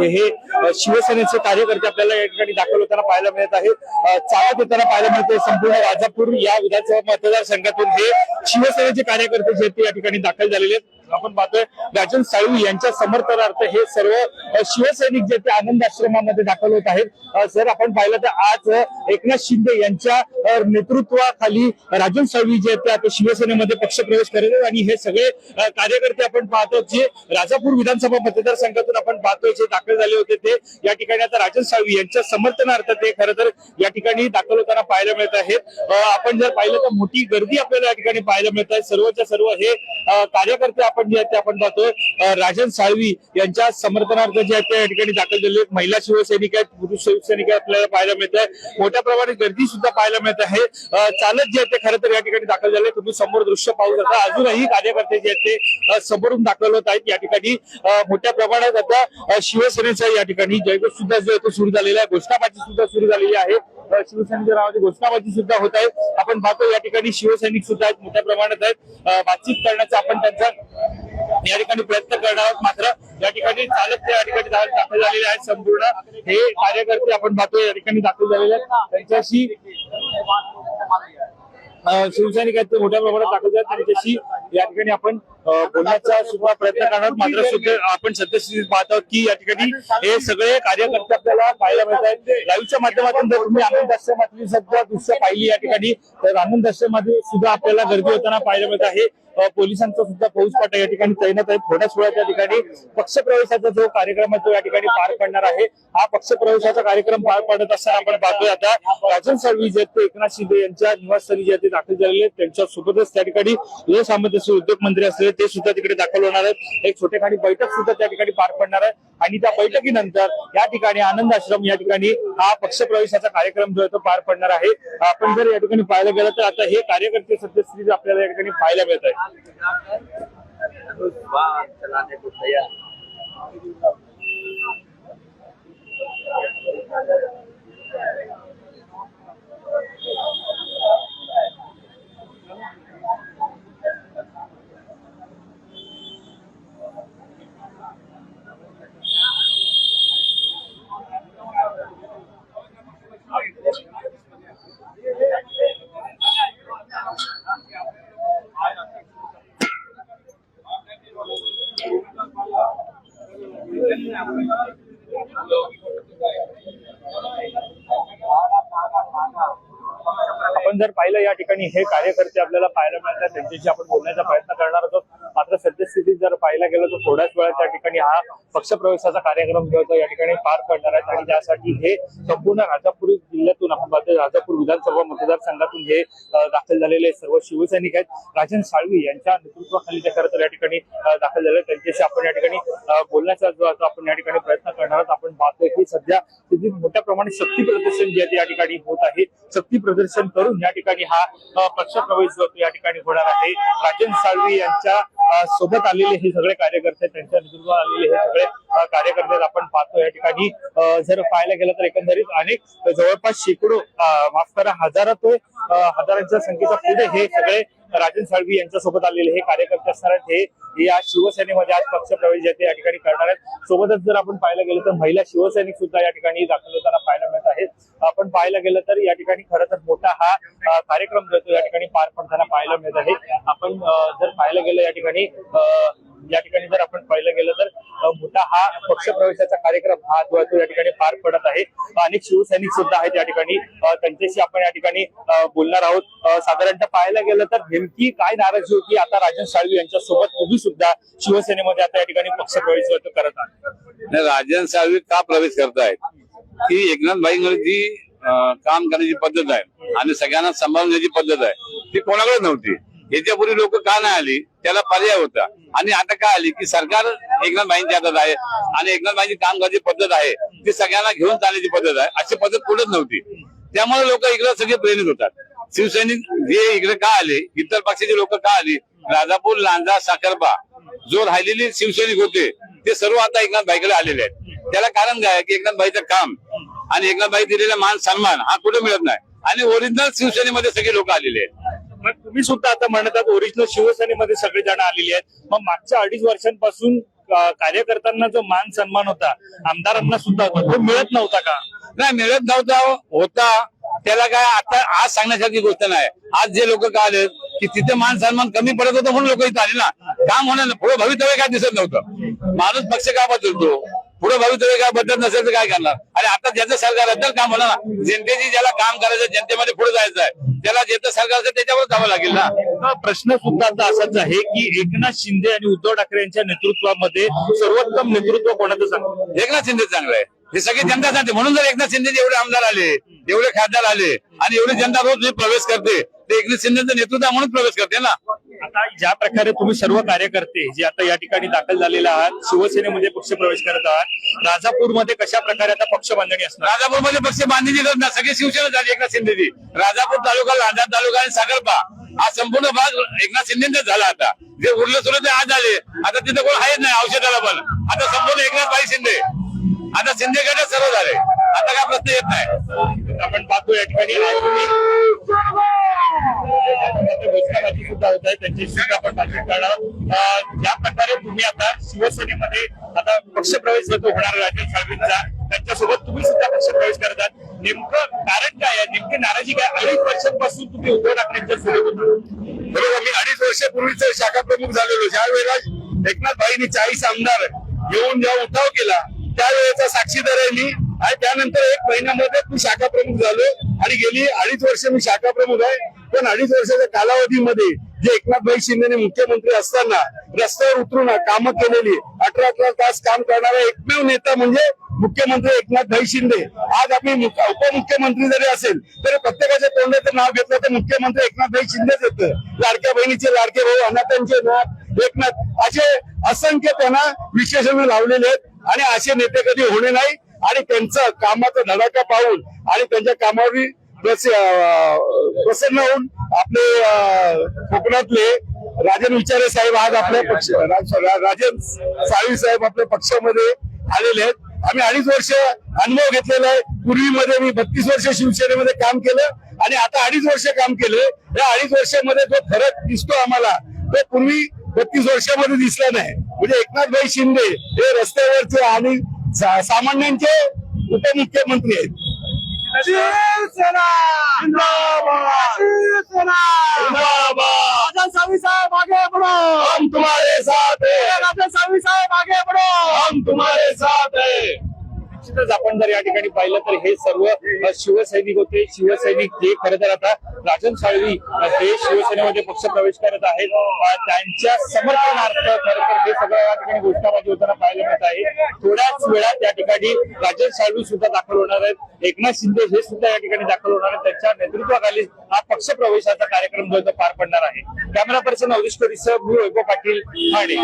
हे शिवसेनेचे कार्यकर्ते आपल्याला या ठिकाणी दाखल होताना पाहायला मिळत आहे। चालत येताना पाहायला मिळते संपूर्ण राजापूर या विधानसभा मतदारसंघातून हे शिवसेनेचे कार्यकर्ते जे ते या ठिकाणी दाखल झालेले आहेत। आपण पाहतोय राजन साळवी यांच्या समर्थनार्थ हे सर्व शिवसैनिक जे ते आनंद आश्रमामध्ये दाखल होत आहेत। सर आपण पाहिलं तर आज एकनाथ शिंदे यांच्या नेतृत्वाखाली राजन साळवी जे ते आता शिवसेनेमध्ये पक्षप्रवेश करत आहेत आणि हे सगळे कार्यकर्ते आपण पाहतो जे राजापूर विधानसभा मतदारसंघातून आपण पाहतोय जे दाखल झाले होते ते या ठिकाणी आता राजन साळवी यांच्या समर्थनार्थ ते खरं तर या ठिकाणी दाखल होताना पाहायला मिळत आहेत। आपण जर पाहिलं तर मोठी गर्दी आपल्याला या ठिकाणी पाहायला मिळत आहे। सर्वच्या सर्व हे कार्यकर्ते आपण जे ते आपण पाहतोय राजन साळवी यांच्या समर्थनार्थ जे आहेत त्या ठिकाणी दाखल झालेले आहेत। महिला शिवसैनिक आहेत, पुरुष शिवसैनिक आपल्याला पाहायला मिळत आहे। मोठ्या प्रमाणात गर्दी सुद्धा पाहायला मिळत आहे। चालत जे आहेत ते खरं तर या ठिकाणी दाखल झाले। तुम्ही समोर दृश्य पाहू शकता अजूनही कार्यकर्ते जे आहेत ते समोरून दाखल होत आहेत। या ठिकाणी मोठ्या प्रमाणात आता शिवसेनेचा या ठिकाणी जयघोष सुद्धा जो आहे तो सुरू झालेला आहे। घोषणाबाजी सुद्धा सुरू झालेली आहे। शिवसेनेच्या नावाची घोषणाबाजी सुद्धा होत आहे। आपण पाहतो या ठिकाणी शिवसैनिक सुद्धा आहेत, मोठ्या प्रमाणात आहेत। बातचीत करण्याचा आपण त्यांचा या ठिकाणी प्रयत्न करणार आहोत। मात्र या ठिकाणी चालक या ठिकाणी दाखल झालेले आहेत। संपूर्ण हे कार्यकर्ते आपण पाहतो या ठिकाणी दाखल झालेले आहेत। त्यांच्याशी शिवसैनिक आहेत ते मोठ्या प्रमाणात दाखल आहेत। त्यांच्याशी या ठिकाणी आपण बोलण्याचा सुद्धा प्रयत्न करणार। मात्र सुद्धा आपण सद्यस्थितीत पाहतो की या ठिकाणी हे सगळे कार्यकर्ते आपल्याला पाहायला मिळत आहेत। लाईव्हच्या माध्यमातून जर तुम्ही आनंद आश्रमातली सध्या दृश्य पाहिली या ठिकाणी तर आनंद आश्रमामध्ये सुद्धा आपल्याला गर्दी होताना पाहायला मिळत आहे। पोलिसांचा सुद्धा फौजफाटा या ठिकाणी तैनात आहे। थोड्याच वेळात या ठिकाणी पक्षप्रवेशाचा जो कार्यक्रम आहे तो या ठिकाणी पार पडणार आहे। हा पक्षप्रवेशाचा कार्यक्रम पार पडत असताना आपण पाहतोय आता राजन साळवी जे ते एकनाथ शिंदे यांच्या निवासस्थानी जे ते दाखल झालेले आहेत। त्यांच्या सोबतच त्या ठिकाणी सामंजस्य उद्योग मंत्री असलेले ते सुद्धा तिकडे दाखल होणार आहेत। एक छोटेखानी बैठक सुद्धा त्या ठिकाणी पार पडणार आहे आणि त्या बैठकीनंतर या ठिकाणी आनंद आश्रम या ठिकाणी हा पक्षप्रवेशाचा कार्यक्रम जो आहे तो पार पडणार आहे। आपण जर या ठिकाणी पाहायला गेलं तर आता हे कार्यकर्ते सद्यस्थितीत आपल्याला या ठिकाणी पाहायला मिळत आहे। आपण जर पाहिलं या ठिकाणी हे कार्यकर्ते आपल्याला पाहायला मिळतात, त्यांच्याशी आपण बोलण्याचा प्रयत्न करणार आहोत। मात्र सद्यस्थितीत जर पाहायला गेलं तर थोड्याच वेळात त्या ठिकाणी हा पक्षप्रवेशाचा कार्यक्रम जो होता या ठिकाणी पार पडणार आहे आणि त्यासाठी हे संपूर्ण राजापूर जिल्ह्यातून आपण पाहतो राजापूर विधानसभा मतदारसंघातून हे दाखल झालेले सर्व शिवसैनिक आहेत। राजन साळवी यांच्या नेतृत्वाखाली ते खरं तर या ठिकाणी दाखल झाले। त्यांच्याशी आपण या ठिकाणी बोलण्याचा जो आता आपण या ठिकाणी प्रयत्न करणार आहोत। आपण पाहतोय की सध्या स्थितीत मोठ्या प्रमाणात शक्ती प्रदर्शन जे आहे या ठिकाणी होत आहे। शक्ती प्रदर्शन करून या ठिकाणी हा पक्षप्रवेश जो या ठिकाणी होणार आहे। राजन साळवी यांच्या सोबत आलेले हे सगळे कार्यकर्ते, त्यांच्या नेतृत्वात आलेले हे सगळे कार्यकर्ते आपण पाहतो या ठिकाणी जर पाहायला गेलं तर एकंदरीत अनेक जवळपास शेकडो माफ करा हजारांच्या संख्येच्या पुढे हे सगळे राजन साळवी यांच्या सोबत आलेले हे कार्यकर्ते असणार आहेत। हे या शिवसेनेमध्ये आज पक्षप्रवेश जे या ठिकाणी करणार आहेत। सोबतच जर आपण पाहायला गेलं तर महिला शिवसैनिक सुद्धा या ठिकाणी दाखल होताना पाहायला मिळत आहेत। आपण पाहायला गेलं तर या ठिकाणी खरं तर मोठा हा कार्यक्रम जो या ठिकाणी पार पडताना पाहायला मिळत आहे। आपण जर पाहायला गेलं या ठिकाणी जर आपण पाहिलं गेलं तर मोठा हा पक्षप्रवेशाचा कार्यक्रम हा जो या ठिकाणी पार पडत आहे। अनेक शिवसैनिक सुद्धा आहेत या ठिकाणी, त्यांच्याशी आपण या ठिकाणी बोलणार आहोत। साधारणतः पाहायला गेलं तर नेमकी काय नाराजी होती आता राजन साळवी यांच्या सोबत तुम्ही सुद्धा शिवसेनेमध्ये आता या ठिकाणी पक्षप्रवेश करत आहात। राजन साळवी का प्रवेश करतायत की एकनाथ भाईंची काम करण्याची पद्धत आहे आणि सगळ्यांना सांभाळण्याची पद्धत आहे ती कोणाकडे नव्हती। याच्यापूर्वी लोक का नाही आली त्याला पर्याय होता आणि आता काय आली की सरकार एकनाथ भाईंच्या हातात आहे आणि एकनाथ भाईंची काम करायची पद्धत आहे ती सगळ्यांना घेऊन चालण्याची पद्धत आहे। अशी पद्धत कुठेच नव्हती, त्यामुळे लोक इकडे सगळे प्रेरित होतात। शिवसैनिक जे इकडे का आले, इतर पक्षाचे लोक का आली, राजापूर, लांजा, साखरपा जो राहिलेले शिवसैनिक होते ते सर्व आता एकनाथ भाईकडे आलेले आहेत। त्याला कारण काय की एकनाथ भाईचं काम आणि एकनाथ भाई दिलेला मान सन्मान हा कुठे मिळत नाही आणि ओरिजिनल शिवसेनेमध्ये सगळे लोक आलेले आहेत। मग तुम्ही सुद्धा आता म्हणतात ओरिजिनल शिवसेनेमध्ये सगळे जण आलेले आहेत। मग मागच्या 2.5 वर्षांपासून कार्यकर्त्यांना जो मान सन्मान होता आमदारांना सुद्धा होता तो मिळत नव्हता का? नाही मिळत नव्हता होता त्याला काय आता आज सांगण्यासारखी गोष्ट नाही. आज जे लोक का आले की तिथे मान सन्मान कमी पडत होतं म्हणून लोक इथे आले ना. काम होणार ना पुढे भवितव्य काय दिसत नव्हतं. माणूस पक्ष का बदलतो पुढे भवितव्य काय बदलत नसेल तर काय करणार. आणि आता ज्याचं सरकार असेल काम होणार ना. जनतेची ज्याला काम करायचं जनतेमध्ये पुढे जायचं आहे त्याला ज्याचं सरकार असेल त्याच्यावर जावं लागेल ना. प्रश्न सुद्धा आता असाच आहे की एकनाथ शिंदे आणि उद्धव ठाकरे यांच्या नेतृत्वामध्ये सर्वोत्तम नेतृत्व कोणाचं सांगतो? एकनाथ शिंदे चांगलं आहे हे सगळे जनता सांगते. म्हणून जर एकनाथ शिंदे एवढे आमदार आले एवढे खासदार आले आणि एवढी जनता रोज प्रवेश करते ते एकनाथ शिंदेचं नेतृत्व म्हणून प्रवेश करते ना. आता ज्या प्रकारे तुम्ही सर्व कार्यकर्ते जे आता या ठिकाणी दाखल झालेले आहात शिवसेनेमध्ये पक्ष प्रवेश करत आहात राजापूरमध्ये कशा प्रकारे आता पक्ष बांधणी असणार? राजापूरमध्ये पक्ष बांधणीची गरज नाही. सगळी शिवसेना झाली एकनाथ शिंदेची. राजापूर तालुका लांजा तालुका आणि सागरपा हा संपूर्ण भाग एकनाथ शिंदेचा झाला. आता जे उरलं सुरलं ते आज आले. आता तिथे कोण आहेच नाही औषधाला पण आता संपूर्ण एकनाथ शिंदे आता शिंदे गट सर्व झाले. आता काय प्रश्न येत नाही. आपण पाहतो या ठिकाणी घोषणाबाजी सुद्धा होत आहे त्यांची सुद्धा आपण बातचीत करणार. ज्या प्रकारे तुम्ही आता शिवसेनेमध्ये आता पक्षप्रवेश जो होणार राजन साळवींचा त्यांच्यासोबत तुम्ही सुद्धा पक्षप्रवेश करतात नेमकं कारण काय आहे? नेमकी नाराजी काय? 2.5 वर्षांपासून तुम्ही उद्धव ठाकरेंच्या सोबत होता. बरोबर. मी 2.5 वर्षापूर्वीच शाखा प्रमुख झालेलो. ज्या वेळेला एकनाथ भाईंनी 40 आमदार घेऊन जेव्हा उठाव केला त्यावेळेचा साक्षीदार आहे मी. आणि त्यानंतर 1 महिन्यामध्ये मी शाखा प्रमुख झालो आणि गेली 2.5 वर्ष मी शाखा प्रमुख आहे. पण 2.5 वर्षाच्या कालावधीमध्ये जे एकनाथभाई शिंदेने मुख्यमंत्री असताना रस्त्यावर उतरून कामं केलेली 18 तास काम करणारा एकमेव नेता म्हणजे मुख्यमंत्री एकनाथभाई शिंदे. आज आम्ही उपमुख्यमंत्री जरी असेल तरी प्रत्येकाच्या तोंडाचं नाव घेतलं तर मुख्यमंत्री एकनाथभाई शिंदेच येतं. लाडक्या बहिणीचे लाडके भाऊ अनाथांचे नाथ एकनाथ असे असंख्य त्यांना विशेषण लावलेले आहेत. आणि असे नेते कधी होणे नाही. आणि त्यांचा कामाचा धडाका पाहून आणि त्यांच्या कामावर प्रसन्न होऊन आपले कोकणातले राजन विचारे साहेब आज आपल्या पक्ष राजन साळवी साहेब आपल्या पक्षामध्ये आलेले आहेत. आम्ही 2.5 वर्ष अनुभव घेतलेला आहे. पूर्वीमध्ये मी 32 वर्ष शिवसेनेमध्ये काम केलं आणि आता 2.5 वर्ष काम केलं. या 2.5 वर्षामध्ये जो फरक दिसतो आम्हाला तो पूर्वी 32 वर्षामध्ये दिसला नाही. म्हणजे एकनाथभाई शिंदे हे रस्त्यावरचे आणि सामान्यांचे उपमुख्यमंत्री आहेत. शिवसेना जिंदाबाद! शिवसेना जिंदाबाद! राजन साळवी साहेब आगे बढ़ो, हम तुम्हारे साथ हैं. राजन साळवी साहेब आगे बढ़ो, हम तुम्हारे साथ हैं. निश्चितच आपण जर या ठिकाणी पाहिलं तर हे सर्व शिवसैनिक होते. शिवसैनिक जे खरं तर आता राजन साळवी हे शिवसेनेमध्ये पक्ष प्रवेश करत आहेत. त्यांच्या समर्थनार्थ खरं तर हे सगळं या ठिकाणी घोषणाबाजी होताना पाहायला मिळत आहे. थोड्याच वेळात या ठिकाणी राजन साळवी सुद्धा दाखल होणार आहेत. एकनाथ शिंदे हे सुद्धा या ठिकाणी दाखल होणार आहेत. त्यांच्या नेतृत्वाखाली हा पक्ष प्रवेशाचा कार्यक्रम जो पार पडणार आहे. कॅमेरा पर्सन अविष्करीसह मी वैभव पाटील ठाणे.